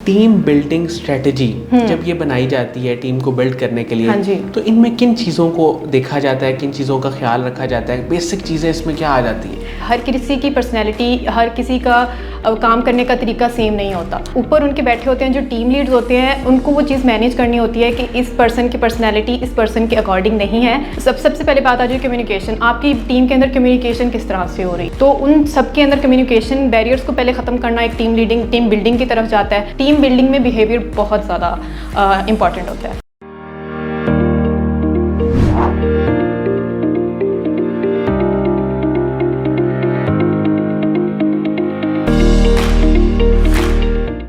Team building strategy जब ये बनाई जाती है टीम को बिल्ड करने के लिए, हाँ जी। तो इनमें किन चीज़ों को देखा जाता है, किन चीज़ों का ख्याल रखा जाता है, बेसिक चीज़ें इसमें क्या आ जाती हैं? हर किसी की पर्सनैलिटी, हर किसी का काम करने का तरीका सेम नहीं होता। ऊपर उनके बैठे होते हैं जो टीम लीड्स होते हैं, उनको वो चीज़ मैनेज करनी होती है कि इस पर्सन की पर्सनैलिटी इस पर्सन के अकॉर्डिंग नहीं है। सबसे पहले बात आ जाए कम्युनिकेशन। आपकी टीम के अंदर कम्युनिकेशन किस तरह से हो रही, तो उन सबके अंदर कम्युनिकेशन बैरियर्स को पहले ख़त्म करना एक टीम बिल्डिंग की तरफ जाता है। टीम बिल्डिंग में बिहेवियर बहुत ज़्यादा इंपॉर्टेंट होता है।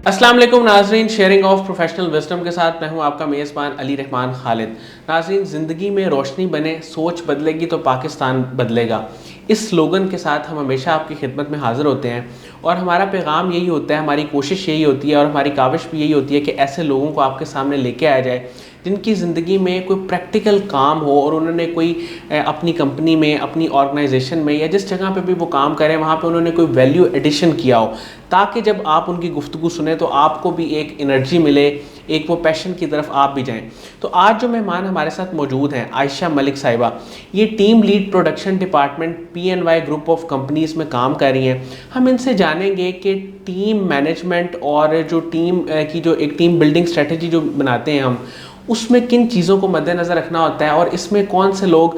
अस्सलाम वालेकुम नाज़रीन, शेयरिंग ऑफ प्रोफेशनल विजडम के साथ मैं हूं आपका मेज़बान अली रहमान खालिद। नाज़रीन, ज़िंदगी में रोशनी बने, सोच बदलेगी तो पाकिस्तान बदलेगा। इस स्लोगन के साथ हम हमेशा आपकी खिदमत में हाज़िर होते हैं और हमारा पैगाम यही होता है, हमारी कोशिश यही होती है और हमारी काविश भी यही होती है कि ऐसे लोगों को आपके सामने लेके आया जाए जिनकी ज़िंदगी में कोई प्रैक्टिकल काम हो और उन्होंने कोई अपनी कंपनी में, अपनी ऑर्गेनाइजेशन में या जिस जगह पे भी वो काम करें वहाँ पे उन्होंने कोई वैल्यू एडिशन किया हो, ताकि जब आप उनकी गुफ्तगू सुने तो आपको भी एक एनर्जी मिले, एक वो पैशन की तरफ आप भी जाएं। तो आज जो मेहमान हमारे साथ मौजूद हैं, आयशा मलिक साहिबा, ये team lead production department PNY group of companies में काम कर रही हैं। हम इनसे जानेंगे कि टीम मैनेजमेंट और जो टीम की जो एक टीम बिल्डिंग स्ट्रेटजी जो बनाते हैं हम, उसमें किन चीज़ों को मद्देनज़र रखना होता है और इसमें कौन से लोग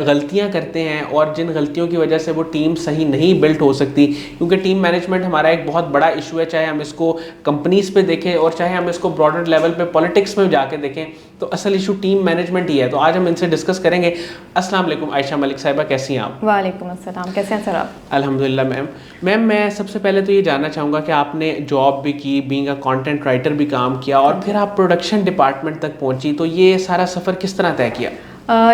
गलतियां करते हैं और जिन गलतियों की वजह से वो टीम सही नहीं बिल्ट हो सकती। क्योंकि टीम मैनेजमेंट हमारा एक बहुत बड़ा इशू है, चाहे हम इसको कंपनीज़ पे देखें और चाहे हम इसको ब्रॉडर लेवल पे पॉलिटिक्स में जाके देखें, तो असल इशू टीम मैनेजमेंट ही है। तो आज हम इनसे डिस्कस करेंगे। अस्सलाम वालेकुम आयशा मलिक साहिबा, कैसी हैं आप? वालेकुम अस्सलाम, कैसे हैं सर आप? अल्हम्दुलिल्लाह मैम, मैं सबसे पहले तो ये जानना चाहूँगा कि आपने जॉब भी की, बीइंग अ कंटेंट राइटर भी काम किया और फिर आप प्रोडक्शन डिपार्टमेंट तक पहुँची, तो ये सारा सफ़र किस तरह तय किया?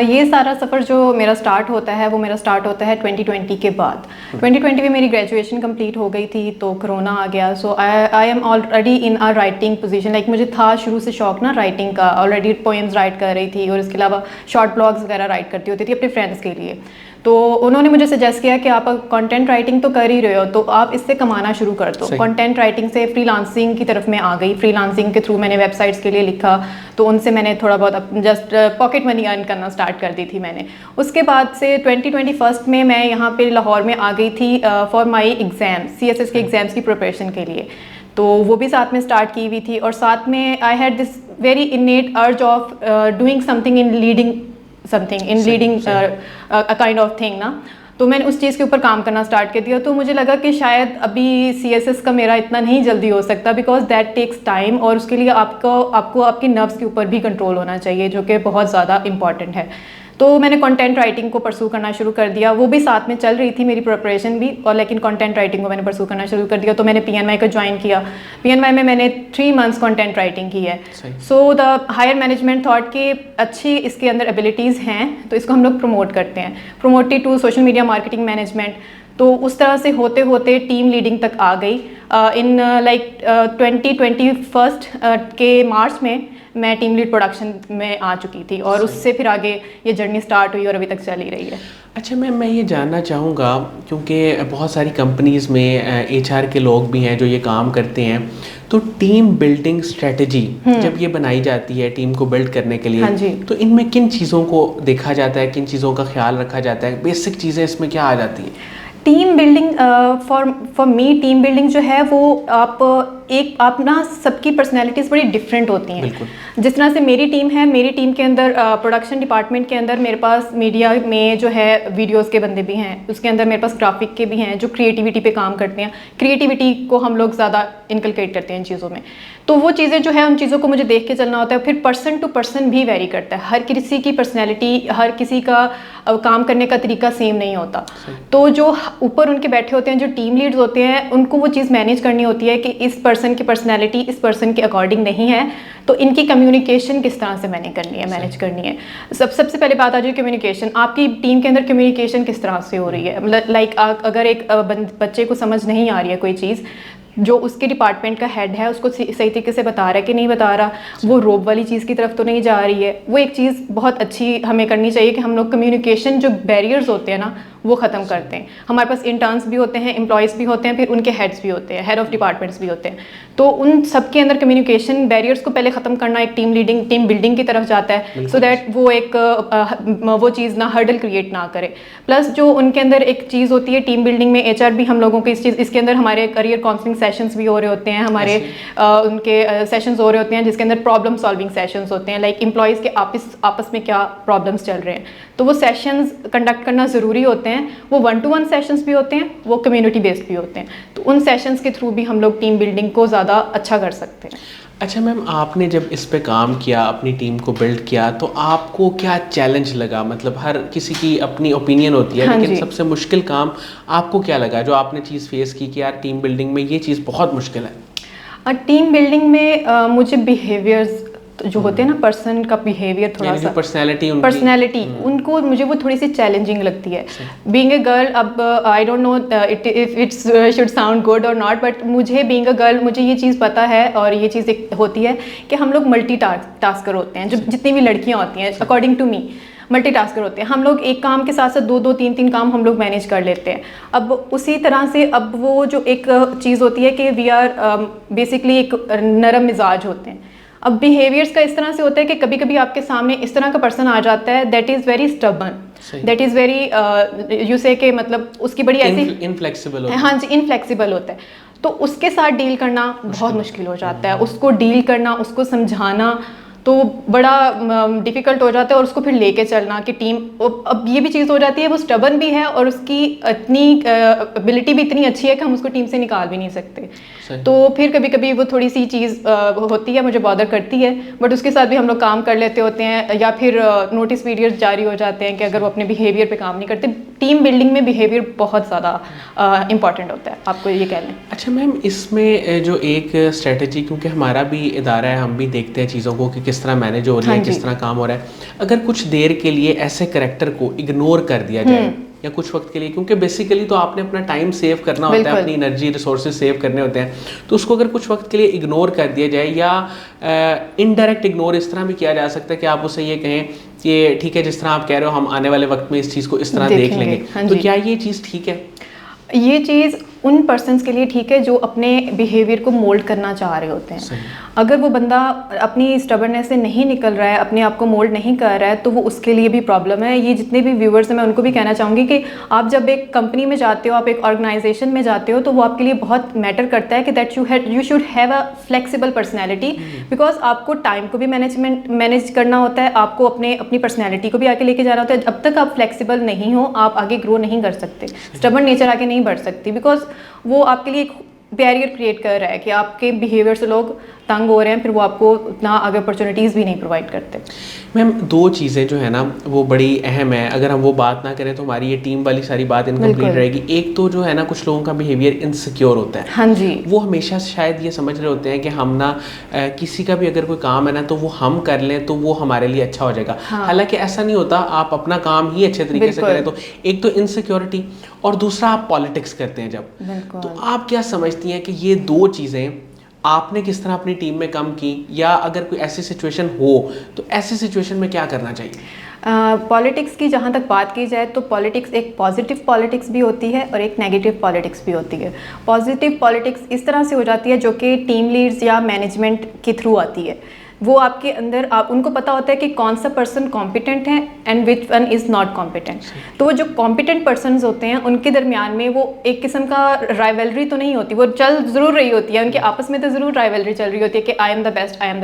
ये सारा सफ़र जो मेरा स्टार्ट होता है वो मेरा स्टार्ट होता है 2020 के बाद। 2020 में मेरी ग्रेजुएशन कंप्लीट हो गई थी तो कोरोना आ गया। So I am already in a writing position. Like मुझे था शुरू से शौक ना राइटिंग का, ऑलरेडी पोएम्स राइट कर रही थी और इसके अलावा शॉर्ट ब्लॉग्स वगैरह राइट करती होती थी अपने फ्रेंड्स के लिए। तो उन्होंने मुझे सजेस्ट किया कि आप कंटेंट राइटिंग तो कर ही रहे हो तो आप इससे कमाना शुरू कर दो। कंटेंट राइटिंग से फ्रीलांसिंग की तरफ मैं आ गई। फ्रीलांसिंग के थ्रू मैंने वेबसाइट्स के लिए लिखा, तो उनसे मैंने थोड़ा बहुत जस्ट पॉकेट मनी अर्न करना स्टार्ट कर दी थी मैंने। उसके बाद से 2021 में मैं यहाँ पे लाहौर में आ गई थी फॉर माई एग्ज़ाम, CSS के एग्ज़ाम्स की प्रिपरेशन के लिए। तो वो भी साथ में स्टार्ट की हुई थी और साथ में आई हैड दिस वेरी इनेट अर्ज of doing something in leading a kind of thing ना। तो मैंने उस चीज़ के ऊपर काम करना स्टार्ट कर दिया। तो मुझे लगा कि शायद अभी CSS का मेरा इतना नहीं जल्दी हो सकता, बिकॉज दैट टेक्स टाइम और उसके लिए आपको आपके नर्व्स के ऊपर भी कंट्रोल होना चाहिए, जो कि बहुत ज़्यादा इंपॉर्टेंट है। तो मैंने कंटेंट राइटिंग को परसू करना शुरू कर दिया। वो भी साथ में चल रही थी मेरी प्रिपरेशन भी, और लेकिन कंटेंट राइटिंग को मैंने परसू करना शुरू कर दिया। तो मैंने PNY को ज्वाइन किया। PNY में मैंने 3 मंथ्स कंटेंट राइटिंग की है। So the higher management thought कि अच्छी इसके अंदर एबिलिटीज़ हैं तो इसको हम लोग प्रमोट करते हैं, promoted to social media marketing management. तो उस तरह से होते होते टीम लीडिंग तक आ गई। इन लाइक 2021 के मार्च में मैं टीम लीड प्रोडक्शन में आ चुकी थी और उससे फिर आगे ये जर्नी स्टार्ट हुई और अभी तक चल ही रही है। अच्छा मैम, मैं ये जानना चाहूँगा क्योंकि बहुत सारी कंपनीज़ में HR के लोग भी हैं जो ये काम करते हैं, तो टीम बिल्डिंग स्ट्रेटजी जब ये बनाई जाती है टीम को बिल्ड करने के लिए, हाँ जी। तो इनमें किन चीज़ों को देखा जाता है, किन चीज़ों का ख्याल रखा जाता है, बेसिक चीज़ें इसमें क्या आ जाती हैं? Team building for me team building जो है वो आप ना सबकी पर्सनैलिटीज़ बड़ी डिफरेंट होती हैं। जिस तरह से मेरी टीम है, मेरी टीम के अंदर प्रोडक्शन डिपार्टमेंट के अंदर मेरे पास मीडिया में जो है वीडियोस के बंदे भी हैं, उसके अंदर मेरे पास ग्राफिक के भी हैं जो क्रिएटिविटी पे काम करते हैं। क्रिएटिविटी को हम लोग ज़्यादा इनकलकेट करते हैं इन चीज़ों में। तो वो चीज़ें जो है उन चीज़ों को मुझे देख के चलना होता है। फिर पर्सन टू पर्सन भी वेरी करता है, हर किसी की पर्सनैलिटी, हर किसी का काम करने का तरीका सेम नहीं होता। तो जो ऊपर उनके बैठे होते हैं जो टीम लीड्स होते हैं, उनको वो चीज़ मैनेज करनी होती है कि इस पर्सन की पर्सनैलिटी इस पर्सन के अकॉर्डिंग नहीं है, तो इनकी कम्युनिकेशन किस तरह से मैनेज करनी है। सबसे पहले बात आ जाए कम्युनिकेशन। आपकी टीम के अंदर कम्युनिकेशन किस तरह से हो रही है। लाइक अगर एक बच्चे को समझ नहीं आ रही है कोई चीज़, जो उसके डिपार्टमेंट का हेड है उसको सही तरीके से बता रहा है कि नहीं बता रहा, वो रोब वाली चीज़ की तरफ तो नहीं जा रही है, वो एक चीज़ बहुत अच्छी हमें करनी चाहिए कि हम लोग कम्युनिकेशन जो बैरियर्स होते हैं ना वो ख़त्म करते हैं। हमारे पास इंटर्न्स भी होते हैं, एम्प्लॉयज़ भी होते हैं, फिर उनके हेड्स भी होते हैं, हेड ऑफ डिपार्टमेंट्स भी होते हैं। तो उन सब के अंदर कम्युनिकेशन बैरियर्स को पहले ख़त्म करना एक टीम बिल्डिंग की तरफ जाता है, सो दैट वो एक वो चीज़ ना हर्डल क्रिएट ना करे। प्लस जो उनके अंदर एक चीज़ होती है टीम बिल्डिंग में, HR भी हम लोगों को इसके अंदर हमारे करियर काउंसलिंग सेशंस भी हो रहे होते हैं, हमारे उनके सेशंस हो रहे होते हैं जिसके अंदर प्रॉब्लम सॉल्विंग सेशंस होते हैं, लाइक एम्प्लॉयज़ के आपस में क्या प्रॉब्लम्स चल रहे हैं, तो वो सेशंस कंडक्ट करना ज़रूरी होते हैं। वो 1-to-1 सेशंस भी होते हैं, वो कम्युनिटी बेस्ड भी होते हैं, तो उन सेशंस के थ्रू भी हम लोग टीम बिल्डिंग को ज़्यादा अच्छा कर सकते हैं। अच्छा मैम, आपने जब इस पे काम किया, अपनी टीम को बिल्ड किया, तो आपको क्या चैलेंज लगा? मतलब हर किसी की अपनी ओपिनियन होती है, लेकिन सबसे मुश्किल काम आपको क्या लगा जो आपने चीज़ फेस की कि यार टीम बिल्डिंग में ये चीज़ बहुत मुश्किल है? टीम बिल्डिंग में मुझे बिहेवियर्स जो होते हैं ना, पर्सन का बिहेवियर थोड़ा सा, पर्सनैलिटी उनको मुझे वो थोड़ी सी चैलेंजिंग लगती है। बीइंग ए गर्ल, अब I don't know if it's should sound good और नॉट, बट मुझे बीइंग अ गर्ल मुझे ये चीज़ पता है, और ये चीज़ होती है कि हम लोग टास्कर होते हैं, जो जितनी भी लड़कियाँ होती हैं अकॉर्डिंग टू मी मल्टीटास्कर होते हैं। हम लोग एक काम के साथ साथ 2-2 3-3 काम हम लोग मैनेज कर लेते हैं। अब उसी तरह से अब वो जो एक चीज़ होती है कि वी आर बेसिकली एक नरम मिजाज होते हैं। अब बिहेवियर्स का इस तरह से होता है कि कभी कभी आपके सामने इस तरह का पर्सन आ जाता है that is very stubborn, that is very you से के मतलब उसकी बड़ी ऐसी इनफ्लेक्सिबल, हाँ जी, इनफ्लेक्सिबल होता है। तो उसके साथ डील करना बहुत मुश्किल हो जाता है, उसको डील करना, उसको समझाना तो बड़ा डिफ़िकल्ट हो जाता है, और उसको फिर लेके चलना कि टीम, अब ये भी चीज़ हो जाती है वो स्टबर्न भी है और उसकी इतनी एबिलिटी भी इतनी अच्छी है कि हम उसको टीम से निकाल भी नहीं सकते। तो फिर कभी कभी वो थोड़ी सी चीज़ होती है, मुझे बॉदर करती है, बट उसके साथ भी हम लोग काम कर लेते होते हैं, या फिर नोटिस पीरियड जारी हो जाते हैं कि अगर वो अपने बिहेवियर पे काम नहीं करते। टीम बिल्डिंग में बिहेवियर बहुत ज़्यादा इंपॉर्टेंट होता है, आपको ये कह लें। अच्छा मैम, इसमें जो एक स्ट्रेटजी, क्योंकि हमारा भी इदारा है, हम भी देखते हैं चीज़ों को कि किस तरह मैनेज हो रही है, किस तरह काम हो रहा है। अगर कुछ देर के लिए ऐसे करैक्टर को इग्नोर कर दिया जाए या कुछ वक्त के लिए, क्योंकि बेसिकली तो आपने अपना टाइम सेव करना होता है, अपनी एनर्जी रिसोर्सेज सेव करने होते हैं, तो उसको अगर कुछ वक्त के लिए इग्नोर कर दिया जाए, या इनडायरेक्ट इग्नोर इस तरह भी किया जा सकता है कि आप उसे ये कहें कि ठीक है, जिस तरह आप कह रहे हो हम आने वाले वक्त में इस चीज़ को इस तरह देख लेंगे, तो क्या ये चीज़ ठीक है? ये चीज़ उन पर्सन्स के लिए ठीक है जो अपने बिहेवियर को मोल्ड करना चाह रहे होते हैं। अगर वो बंदा अपनी स्टबर्ननेस से नहीं निकल रहा है, अपने आप को मोल्ड नहीं कर रहा है, तो वो उसके लिए भी प्रॉब्लम है। ये जितने भी व्यूअर्स हैं मैं उनको भी कहना चाहूँगी कि आप जब एक कंपनी में जाते हो, आप एक ऑर्गेनाइजेशन में जाते हो, तो वो आपके लिए बहुत मैटर करता है कि that you should have a flexible personality, because आपको टाइम को भी मैनेज करना होता है, आपको अपनी पर्सनैलिटी को भी आगे लेके जाना होता है। जब तक आप फ्लेक्सिबल नहीं हो, आप आगे ग्रो नहीं कर सकते, स्टबर्न नेचर आगे नहीं बढ़ सकती, बिकॉज वो आपके लिए एक बैरियर क्रिएट कर रहा है कि आपके बिहेवियर से लोग तंग हो रहे हैं, फिर वो आपको उतना आगे अपॉर्चुनिटीज़ भी नहीं प्रोवाइड करते। मैम, दो चीज़ें जो है ना वो बड़ी अहम है, अगर हम वो बात ना करें तो हमारी ये टीम वाली सारी बात इनकम्प्लीट रहेगी। एक तो जो है ना, कुछ लोगों का बिहेवियर इनसिक्योर होता है। हाँ जी, वो हमेशा शायद ये समझ रहे होते हैं कि हम ना किसी का भी अगर कोई काम है ना तो वो हम कर लें तो वो हमारे लिए अच्छा हो जाएगा। हालांकि ऐसा नहीं होता, आप अपना काम ही अच्छे तरीके से करें तो। एक तो इनसिक्योरिटी, और दूसरा आप पॉलिटिक्स करते हैं जब, तो आप क्या समझती हैं कि ये दो चीज़ें आपने किस तरह अपनी टीम में कम की, या अगर कोई ऐसी सिचुएशन हो तो ऐसी सिचुएशन में क्या करना चाहिए? पॉलिटिक्स की जहाँ तक बात की जाए तो पॉलिटिक्स एक पॉजिटिव पॉलिटिक्स भी होती है और एक नेगेटिव पॉलिटिक्स भी होती है। पॉजिटिव पॉलिटिक्स इस तरह से हो जाती है जो कि टीम लीड्स या मैनेजमेंट के थ्रू आती है। वो आपके अंदर उनको पता होता है कि कौन सा पर्सन कॉम्पिटेंट है and which one is not competent. तो वो जो कॉम्पिटेंट पर्सनस होते हैं उनके दरमियान में वो एक किस्म का राइवलरी तो नहीं होती, वो चल ज़रूर रही होती है, उनके आपस में तो ज़रूर राइवलरी चल रही होती है कि आई एम द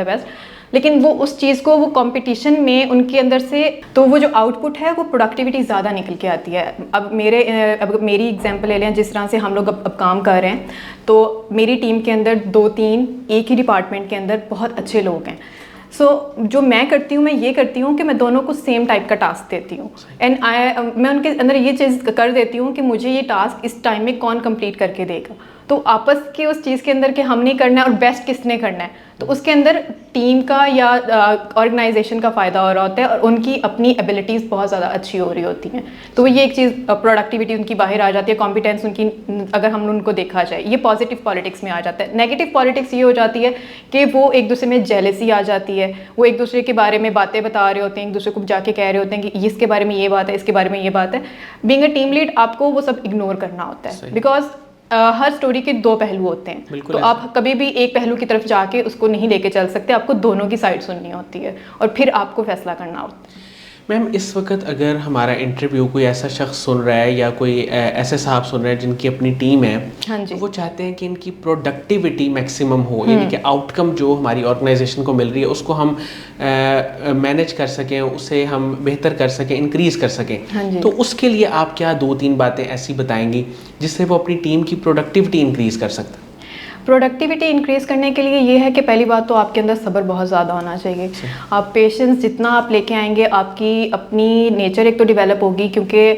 बेस्ट, लेकिन वो उस चीज़ को वो कंपटीशन में उनके अंदर से, तो वो जो आउटपुट है वो प्रोडक्टिविटी ज़्यादा निकल के आती है। अब मेरी एग्जांपल ले लें, जिस तरह से हम लोग अब काम कर रहे हैं, तो मेरी टीम के अंदर 2-3 एक ही डिपार्टमेंट के अंदर बहुत अच्छे लोग हैं। जो मैं करती हूँ, मैं ये करती हूँ कि मैं दोनों को सेम टाइप का टास्क देती हूँ, एंड मैं उनके अंदर ये चीज़ कर देती हूँ कि मुझे ये टास्क इस टाइम में कौन कंप्लीट करके देगा। तो आपस के उस चीज़ के अंदर कि हमने करना है और बेस्ट किसने करना है, तो उसके अंदर टीम का या ऑर्गेनाइजेशन का फ़ायदा हो रहा होता है और उनकी अपनी एबिलिटीज़ बहुत ज़्यादा अच्छी हो रही होती हैं। तो ये एक चीज़ प्रोडक्टिविटी उनकी बाहर आ जाती है, कॉम्पिटेंस उनकी, अगर हम उनको देखा जाए, ये पॉजिटिव पॉलिटिक्स में आ जाता है। नेगेटिव पॉलिटिक्स ये हो जाती है कि वो एक दूसरे में जेलसी आ जाती है, वो एक दूसरे के बारे में बातें बता रहे होते हैं, एक दूसरे को जाके कह रहे होते हैं कि इसके बारे में ये बात है, इसके बारे में ये बात है। बीइंग अ टीम लीड आपको वो सब इग्नोर करना होता है, बिकॉज हर स्टोरी के दो पहलू होते हैं, तो आप कभी भी एक पहलू की तरफ जाके उसको नहीं लेके चल सकते, आपको दोनों की साइड सुननी होती है और फिर आपको फैसला करना होता है। मैम, इस वक्त अगर हमारा इंटरव्यू कोई ऐसा शख्स सुन रहा है या कोई ऐसे साहब सुन रहे हैं जिनकी अपनी टीम है, हाँ जी, तो वो चाहते हैं कि इनकी प्रोडक्टिविटी मैक्सिमम हो, यानी कि आउटकम जो हमारी ऑर्गेनाइजेशन को मिल रही है उसको हम मैनेज कर सकें, उसे हम बेहतर कर सकें, इंक्रीज कर सकें। हाँ जी। तो उसके लिए आप क्या 2-3 बातें ऐसी बताएंगी जिससे वो अपनी टीम की प्रोडक्टिविटी इंक्रीज कर सकते हैं? प्रोडक्टिविटी इंक्रीज़ करने के लिए ये है कि पहली बात तो आपके अंदर सब्र बहुत ज़्यादा होना चाहिए। आप पेशेंस जितना आप लेके आएंगे, आपकी अपनी नेचर एक तो डेवलप होगी, क्योंकि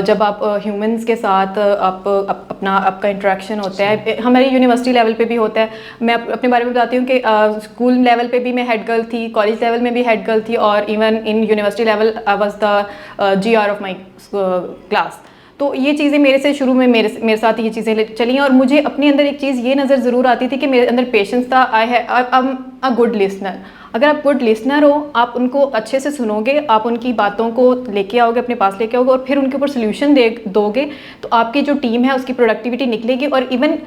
जब आप ह्यूमंस के साथ आपका इंटरेक्शन होता है, हमारी यूनिवर्सिटी लेवल पे भी होता है। मैं अपने बारे में बताती हूँ कि स्कूल लेवल पे भी मैं हेड गर्ल थी, कॉलेज लेवल में भी हेड गर्ल थी, और even in university level I was the GR of my class. तो ये चीज़ें मेरे से शुरू में मेरे साथ ये चीज़ें चली हैं, और मुझे अपने अंदर एक चीज़ ये नज़र ज़रूर आती थी कि मेरे अंदर पेशेंस था। I am a good listener. अगर आप गुड लिसनर हो, आप उनको अच्छे से सुनोगे, आप उनकी बातों को लेके आओगे, अपने पास लेके आओगे और फिर उनके ऊपर सोल्यूशन दोगे, तो आपकी जो टीम है उसकी प्रोडक्टिविटी निकलेगी। और इवन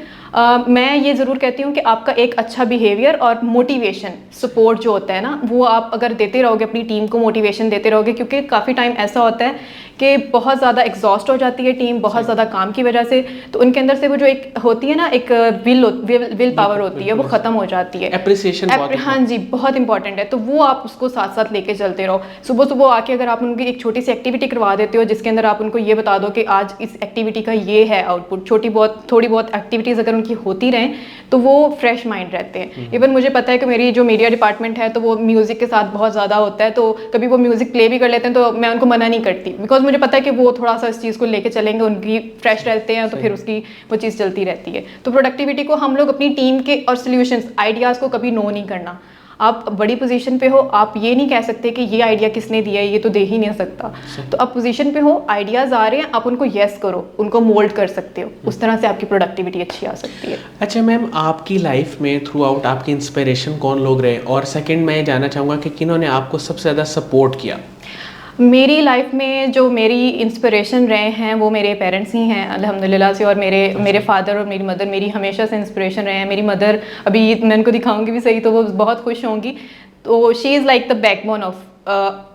मैं ये ज़रूर कहती हूँ कि आपका एक अच्छा बिहेवियर और मोटिवेशन सपोर्ट जो होता है ना, वो आप अगर देते रहोगे, अपनी टीम को मोटिवेशन देते रहोगे, क्योंकि काफ़ी टाइम ऐसा होता है कि बहुत ज़्यादा एग्जॉस्ट हो जाती है टीम, बहुत ज़्यादा काम की वजह से, तो उनके अंदर से वो जो एक होती है ना, एक विल पावर होती है, वो ख़त्म हो जाती है। एप्रिसिएशन हाँ जी, बहुत इंपॉर्टेंट है। तो वो आप उसको साथ साथ लेके चलते रहो। सुबह सुबह आके अगर आप उनकी एक छोटी सी एक्टिविटी करवा देते हो, जिसके अंदर आप उनको ये बता दो कि आज इस एक्टिविटी का ये है आउटपुट, थोड़ी बहुत एक्टिविटीज़ अगर उनकी होती रहें, तो वो फ्रेश माइंड रहते हैं। इवन मुझे पता है कि मेरी जो मीडिया डिपार्टमेंट है, तो वो म्यूज़िक के साथ बहुत ज़्यादा होता है, तो कभी वो म्यूज़िक प्ले भी कर लेते हैं, तो मैं उनको मना नहीं करती, बिकॉज मुझे पता है कि वो थोड़ा सा इस चीज़ को लेके चलेंगे, उनकी फ्रेश रहते हैं, तो फिर उसकी वो चीज़ चलती रहती है। तो प्रोडक्टिविटी को हम लोग अपनी टीम के और सोल्यूशंस, आइडियाज़ को कभी नो नहीं करना। आप बड़ी पोजीशन पे हो, आप ये नहीं कह सकते कि ये आइडिया किसने दिया है, ये तो दे ही नहीं सकता। तो आप पोजीशन पे हो, आइडियाज़ आ रहे हैं, आप उनको येस करो, उनको मोल्ड कर सकते हो, उस तरह से आपकी प्रोडक्टिविटी अच्छी आ सकती है। अच्छा मैम, आपकी लाइफ में थ्रू आउट आपकी इंस्पिरेशन कौन लोग रहे, और सेकंड मैं ये जानना चाहूँगा कि किन्होंने आपको सबसे ज़्यादा सपोर्ट किया? मेरी लाइफ में जो मेरी इंस्पिरेशन रहे हैं वो मेरे पेरेंट्स ही हैं अल्हम्दुलिल्लाह से, और मेरे फादर और मेरी मदर मेरी हमेशा से इंस्पिरेशन रहे हैं। मेरी मदर, अभी मैं उनको दिखाऊंगी भी सही, तो वो बहुत खुश होंगी। तो she is like the backbone of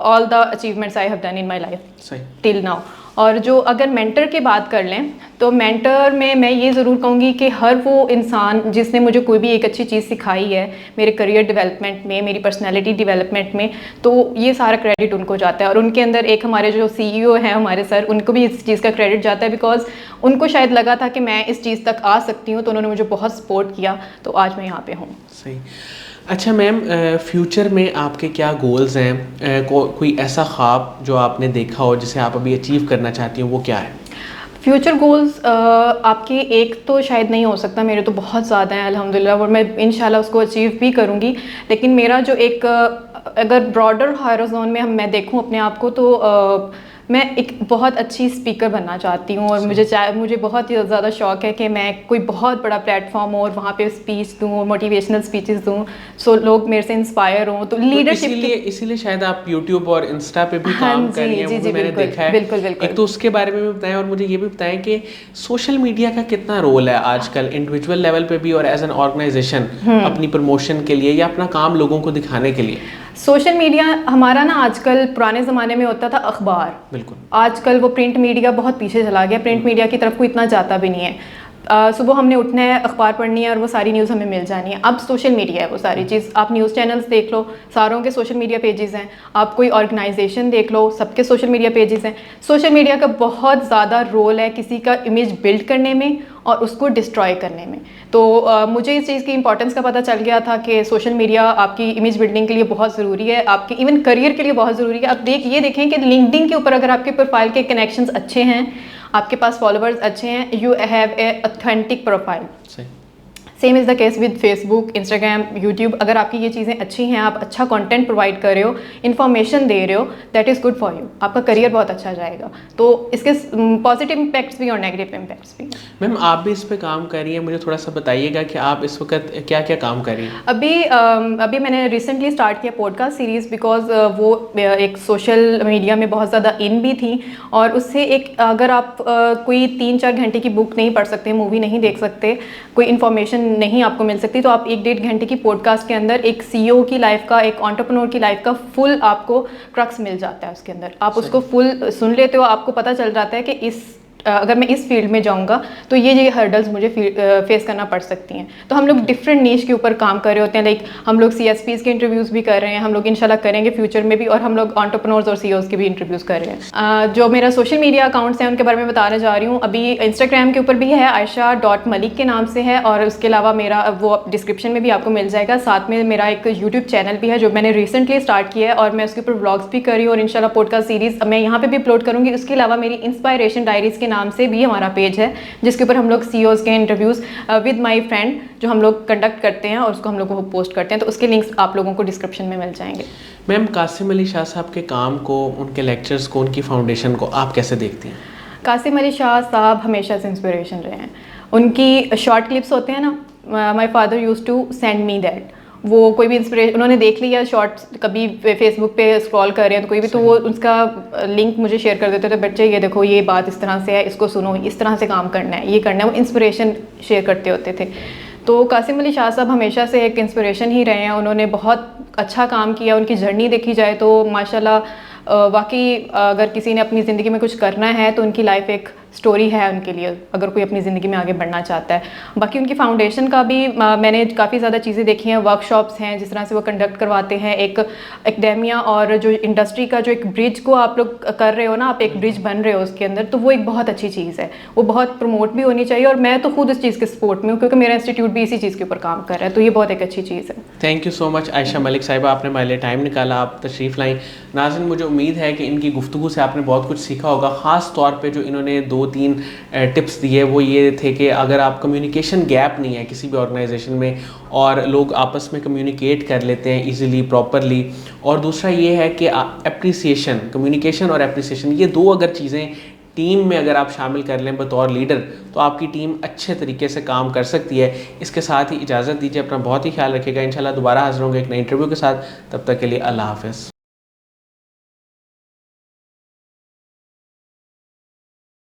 all the achievements I have done in my life till now. और जो अगर मेंटर की बात कर लें, तो मेंटर में मैं ये ज़रूर कहूँगी कि हर वो इंसान जिसने मुझे कोई भी एक अच्छी चीज़ सिखाई है मेरे करियर डेवलपमेंट में, मेरी पर्सनैलिटी डेवलपमेंट में, तो ये सारा क्रेडिट उनको जाता है। और उनके अंदर एक हमारे जो CEO हैं हमारे सर, उनको भी इस चीज़ का क्रेडिट जाता है, बिकॉज उनको शायद लगा था कि मैं इस चीज़ तक आ सकती हूँ, तो उन्होंने मुझे बहुत सपोर्ट किया, तो आज मैं यहाँ पे हूँ। सही। अच्छा मैम, फ्यूचर में आपके क्या गोल्स हैं? कोई ऐसा ख्वाब जो आपने देखा हो जिसे आप अभी अचीव करना चाहती हो, वो क्या है? फ्यूचर गोल्स आपके एक तो शायद नहीं हो सकता, मेरे तो बहुत ज़्यादा हैं अल्हम्दुलिल्लाह, और मैं इंशाल्लाह उसको अचीव भी करूँगी। लेकिन मेरा जो एक अगर ब्रॉडर हॉरिज़ॉन में मैं देखूँ अपने आप को, तो मैं एक बहुत अच्छी स्पीकर बनना चाहती हूँ, और मुझे बहुत ही ज़्यादा शौक़ है कि मैं कोई बहुत बड़ा प्लेटफॉर्म हो और वहाँ पे स्पीच दूँ, मोटिवेशनल स्पीचेस दूँ, सो लोग मेरे से इंस्पायर हों। तो लीडरशिप इसीलिए शायद आप यूट्यूब और इंस्टा पे भी काम कर रही हैं, वो भी मैंने देखा है। बिल्कुल। एक तो उसके बारे में भी बताएं, और मुझे ये भी बताएं कि सोशल मीडिया का कितना रोल है आजकल इंडिविजुअल लेवल पे भी और एज एन ऑर्गेनाइजेशन अपनी प्रमोशन के लिए या अपना काम लोगों को दिखाने के लिए। सोशल मीडिया हमारा ना, आजकल पुराने ज़माने में होता था अखबार, बिल्कुल, आजकल वो प्रिंट मीडिया बहुत पीछे चला गया, प्रिंट मीडिया की तरफ कोई इतना जाता भी नहीं है। सुबह हमने उठना है, अखबार पढ़नी है और वो सारी न्यूज़ हमें मिल जानी है। अब सोशल मीडिया है वो सारी चीज़, आप न्यूज़ चैनल्स देख लो, सारों के सोशल मीडिया पेजेस हैं, आप कोई ऑर्गेनाइजेशन देख लो, सबके सोशल मीडिया पेजेस हैं। सोशल मीडिया का बहुत ज़्यादा रोल है किसी का इमेज बिल्ड करने में और उसको डिस्ट्रॉय करने में। तो मुझे इस चीज़ की इंपॉर्टेंस का पता चल गया था कि सोशल मीडिया आपकी इमेज बिल्डिंग के लिए बहुत ज़रूरी है, आपके इवन करियर के लिए बहुत ज़रूरी है। आप ये देखें कि लिंक्डइन के ऊपर अगर आपके प्रोफाइल के कनेक्शंस अच्छे हैं, आपके पास फॉलोअर्स अच्छे हैं, you have a authentic profile. सही। Same is the case with Facebook, Instagram, YouTube. अगर आपकी ये चीज़ें अच्छी हैं, आप अच्छा कंटेंट प्रोवाइड कर रहे हो, इन्फॉर्मेशन दे रहे हो, that is good for you, आपका करियर बहुत अच्छा जाएगा। तो इसके पॉजिटिव इम्पैक्ट्स भी और नेगेटिव इम्पैक्ट्स भी। मैम आप भी इस पे काम कर रही हैं, मुझे थोड़ा सा बताइएगा कि आप इस वक्त क्या क्या काम कर रही हैं? अभी मैंने रिसेंटली स्टार्ट किया पॉडकास्ट सीरीज़, बिकॉज वो एक सोशल मीडिया में बहुत ज़्यादा इन भी थी, और उससे एक अगर आप कोई 3-4 घंटे की बुक नहीं पढ़ सकते, मूवी नहीं देख सकते, कोई इन्फॉर्मेशन नहीं आपको मिल सकती, तो आप 1-1.5 घंटे की पॉडकास्ट के अंदर एक सीईओ की लाइफ का, एक एंटरप्रेन्योर की लाइफ का फुल आपको क्रक्स मिल जाता है उसके अंदर। आप उसको फुल सुन लेते हो, आपको पता चल जाता है कि अगर मैं इस फील्ड में जाऊंगा तो ये हर्डल्स मुझे फेस करना पड़ सकती हैं। तो हम लोग डिफरेंट नीश के ऊपर काम कर रहे होते हैं, लाइक हम लोग CSPs के इंटरव्यूज़ भी कर रहे हैं, हम लोग इंशाल्लाह करेंगे फ्यूचर में भी, और हम लोग एंटरप्रेन्योर्स और CEOs के भी इंटरव्यूज़ कर रहे हैं। जो मेरा सोशल मीडिया अकाउंट्स हैं उनके बारे में बताने जा रही हूँ। अभी इंस्टाग्राम के ऊपर भी है, आयशा.मलिक के नाम से है, और उसके अलावा मेरा वो डिस्क्रिप्शन में भी आपको मिल जाएगा। साथ में मेरा एक यूट्यूब चैनल भी है जो मैंने रिसेंटली स्टार्ट किया है, और मैं उसके ऊपर व्लॉग्स भी कर रही हूँ, और इंशाल्लाह पॉडकास्ट सीरीज़ मैं यहाँ पे भी अपलोड करूँगी। उसके अलावा मेरी इंस्पायरेशन डायरीज़ के नाम से भी हमारा पेज है, जिसके ऊपर हम लोग CEOs के इंटरव्यूज़ विद माय फ्रेंड जो हम लोग कंडक्ट करते हैं, और उसको हम लोग को पोस्ट करते हैं। तो उसके लिंक्स आप लोगों को डिस्क्रिप्शन में मिल जाएंगे। मैम कासिम अली शाह साहब के काम को, उनके लेक्चर्स को, उनकी फाउंडेशन को आप कैसे देखती हैं? कासिम अली शाह साहब हमेशा से इंस्पिरेशन रहे हैं। उनकी शॉर्ट क्लिप्स होते हैं ना, my father used to send me that, वो कोई भी इंस्पिरेशन उन्होंने देख लिया, शॉर्ट्स कभी फेसबुक पे स्क्रॉल कर रहे हैं तो कोई भी, तो वो उसका लिंक मुझे शेयर कर देते थे, बच्चे ये देखो ये बात इस तरह से है, इसको सुनो, इस तरह से काम करना है, ये करना है। वो इंस्पिरेशन शेयर करते होते थे। तो कासिम अली शाह साहब हमेशा से एक इंस्पिरेशन ही रहे हैं। उन्होंने बहुत अच्छा काम किया, उनकी जर्नी देखी जाए तो माशाल्लाह वाकई अगर किसी ने अपनी ज़िंदगी में कुछ करना है तो उनकी लाइफ एक स्टोरी है उनके लिए, अगर कोई अपनी ज़िंदगी में आगे बढ़ना चाहता है। बाकी उनकी फाउंडेशन का भी मैंने काफ़ी ज़्यादा चीज़ें देखी हैं, वर्कशॉप्स हैं जिस तरह से वो कंडक्ट करवाते हैं, एक एकेडेमिया और जो इंडस्ट्री का जो एक ब्रिज को आप लोग कर रहे हो ना, आप एक ब्रिज बन रहे हो उसके अंदर, तो वो एक बहुत अच्छी चीज़ है, वो बहुत प्रमोट भी होनी चाहिए। और मैं तो खुद इस चीज़ के सपोर्ट में हूँ, क्योंकि मेरा इंस्टीट्यूट भी इसी चीज़ के ऊपर काम कर रहा है, तो ये बहुत एक अच्छी चीज़ है। Thank you so much Ayesha Malik साहिबा, आपने हमारे लिए टाइम निकाला, आप तशरीफ़ लाई। नाज़रीन, मुझे उम्मीद है कि इनकी गुफ्तगू से आपने बहुत कुछ सीखा होगा। ख़ास तौर पे जो इन्होंने 2-3 टिप्स दिए वो ये थे कि अगर आप कम्युनिकेशन गैप नहीं है किसी भी ऑर्गेनाइजेशन में, और लोग आपस में कम्युनिकेट कर लेते हैं इजीली, प्रॉपरली, और दूसरा ये है कि एप्रिसिएशन, कम्युनिकेशन और एप्रिसिएशन, ये दो अगर चीज़ें टीम में अगर आप शामिल कर लें बतौर लीडर, तो आपकी टीम अच्छे तरीके से काम कर सकती है। इसके साथ ही इजाज़त दीजिए, अपना बहुत ही ख्याल रखिएगा। इंशाल्लाह दोबारा हाज़िर होंगे एक नए इंटरव्यू के साथ, तब तक के लिए अल्लाह हाफ़िज़।